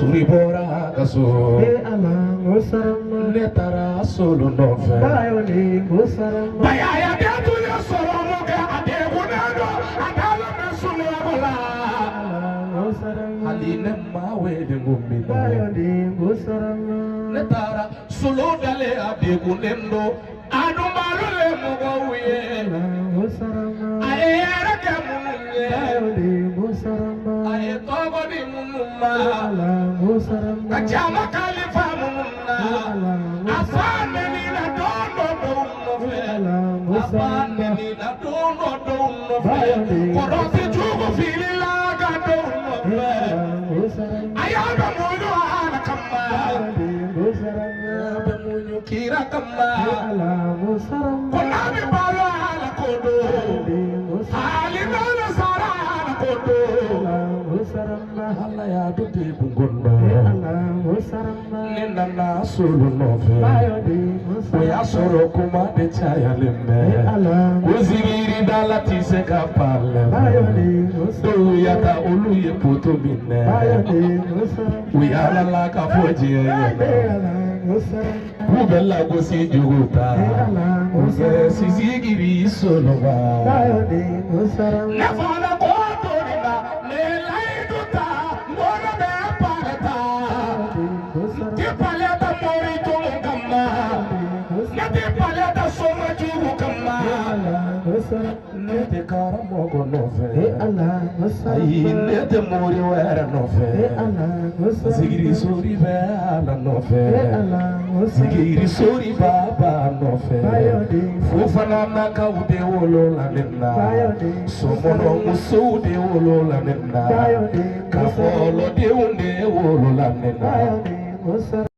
suribora kaso ala musarama netara solo nofe bayoni musarama bayaya de tuya solo moga ade gunado adala mesulu abala ala musarama haline mawe de ngumbi bayoni musarama netara solo dale ade gunendo adu malule moga uye ala musarama ayera ke munye bayoni musarama aye togo di munuma ala musarama kachama kalifa mununa afane ni na dondo dondo fe afane ni na dondo dondo fe korosi jugo fili la ga dondo fe ayaba munyo ala kama ayaba munyo kira kama konabi balo ala kodo ali nana sara ala kodo ala ya dute bungondo nina na solo nofe oya soro kuma de chaya lemme uziriri dala tise kapale do yata oluye poto minne uyala la kafoje yene kubella gosi juguta uge sizigiri solo ba nafana koto nina nelaiduta ngona be parata tipaleta mori tumu kama nati paleta soma jugu kama nete kara mogo nofe ayi nete mori wera nofe sigiri sori be ala nofe sigiri sori baba nofe fufana naka ude wolo la nina somono muso ude wolo la nina kafolo de unde wolo la nina